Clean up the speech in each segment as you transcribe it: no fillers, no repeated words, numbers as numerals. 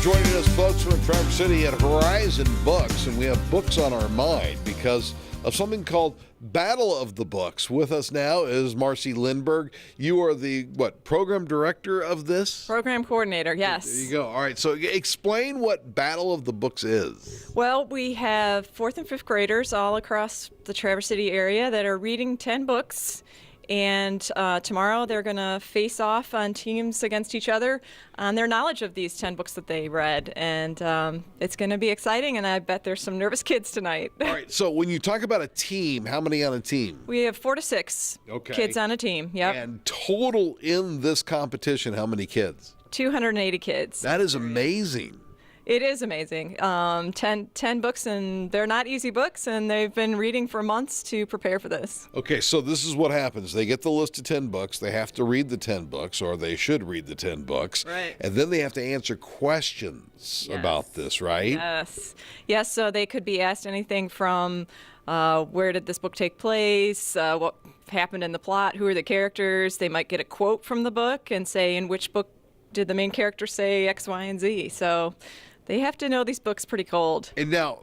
joining us, folks, from Traverse City at Horizon Books, and we have books on our mind because of something called Battle of the Books. With us now is Marcy Lindberg. You are the, program director of this? Program coordinator, yes. There you go. All right, so explain what Battle of the Books is. Well, we have 4th and 5th graders all across the Traverse City area that are reading 10 books. And tomorrow they're going to face off on teams against each other on their knowledge of these 10 books that they read. And it's going to be exciting, and I bet there's some nervous kids tonight. All right, so when you talk about a team, how many on a team? We have 4 to 6 kids on a team, yep. And total in this competition, how many kids? 280 kids. That is amazing. It is amazing. 10 books, and they're not easy books, and they've been reading for months to prepare for this. Okay, so this is what happens. They get the list of 10 books. They have to read the 10 books, or they should read the 10 books. Right. And then they have to answer questions about this, right? Yes, so they could be asked anything from where did this book take place, what happened in the plot, who are the characters. They might get a quote from the book and say, in which book did the main character say X, Y, and Z. So they have to know these books pretty cold. And now,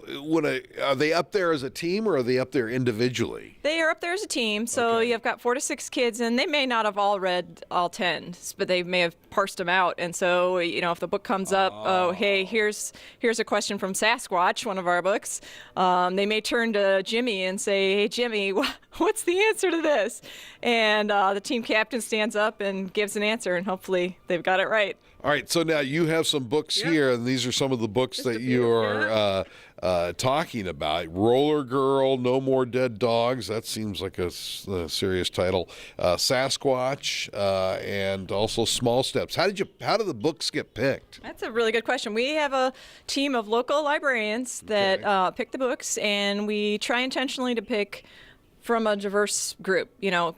are they up there as a team, or are they up there individually? They are up there as a team, so you've got 4 to 6 kids, and they may not have all read all 10, but they may have parsed them out. And so, if the book comes up, hey, here's a question from Sasquatch, one of our books, they may turn to Jimmy and say, hey, Jimmy, what's the answer to this? And the team captain stands up and gives an answer, and hopefully they've got it right. All right, so now you have some books here, and these are some of the books that you are talking about. Roller Girl, No More Dead Dogs. That seems like a serious title. Sasquatch, and also Small Steps. How did the books get picked? That's a really good question. We have a team of local librarians that pick the books, and we try intentionally to pick from a diverse group.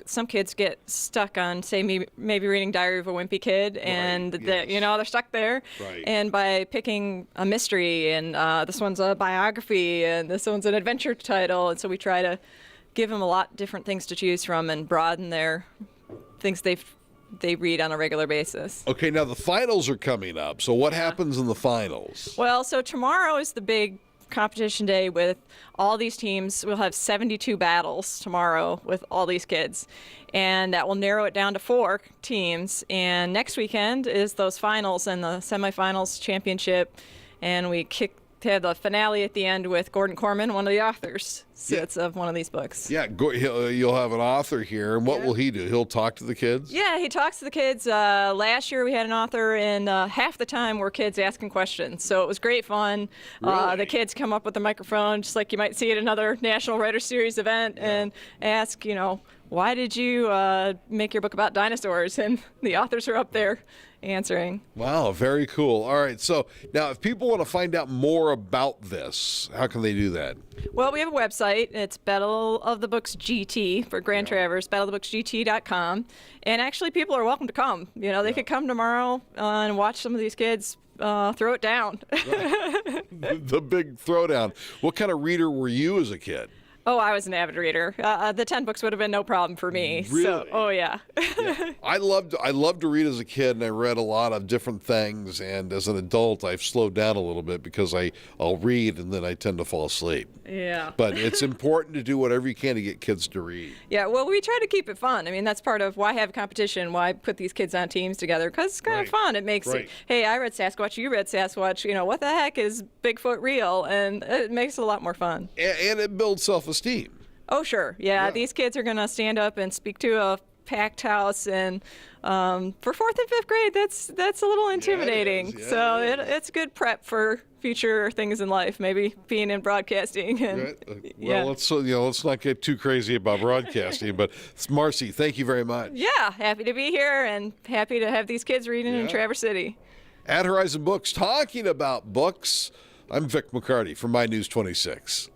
Some kids get stuck on, say, maybe reading Diary of a Wimpy Kid, and they're stuck there. Right. And by picking a mystery, and this one's a biography, and this one's an adventure title, and so we try to give them a lot different things to choose from and broaden their things they read on a regular basis. Okay, now the finals are coming up. So what happens in the finals? Well, so tomorrow is the big competition day with all these teams. We'll have 72 battles tomorrow with all these kids, and that will narrow it down to 4 teams. And next weekend is those finals and the semifinals championship, and we have the finale at the end with Gordon Corman, one of the authors of one of these books. Yeah, you'll have an author here, and what will he do? He'll talk to the kids? Yeah, he talks to the kids. Last year we had an author, and half the time were kids asking questions, so it was great fun. Really? The kids come up with a microphone, just like you might see at another National Writer Series event, and ask, why did you make your book about dinosaurs? And the authors are up there answering. Wow, very cool. All right, so now if people want to find out more about this, how can they do that? Well, we have a website. It's Battle of the Books GT for Grand Traverse, battleofthebooksgt.com. And actually, people are welcome to come. They could come tomorrow and watch some of these kids throw it down. The big throwdown. What kind of reader were you as a kid? Oh, I was an avid reader. The 10 books would have been no problem for me. Really? So, yeah. I loved to read as a kid, and I read a lot of different things. And as an adult, I've slowed down a little bit because I'll read and then I tend to fall asleep. Yeah. But it's important to do whatever you can to get kids to read. Yeah, well, we try to keep it fun. I mean, that's part of why have competition, why put these kids on teams together, because it's kind of fun. It makes it, hey, I read Sasquatch, you read Sasquatch, what the heck is Bigfoot real? And it makes it a lot more fun. And it builds self-esteem. Oh, sure. Yeah, these kids are going to stand up and speak to a packed house, and for 4th and 5th grade, that's a little intimidating. So it's good prep for future things in life, maybe being in broadcasting. And, let's not get too crazy about broadcasting. But Marcy, thank you very much. Yeah, happy to be here and happy to have these kids reading in Traverse City. At Horizon Books, talking about books, I'm Vic McCarty from My News 26.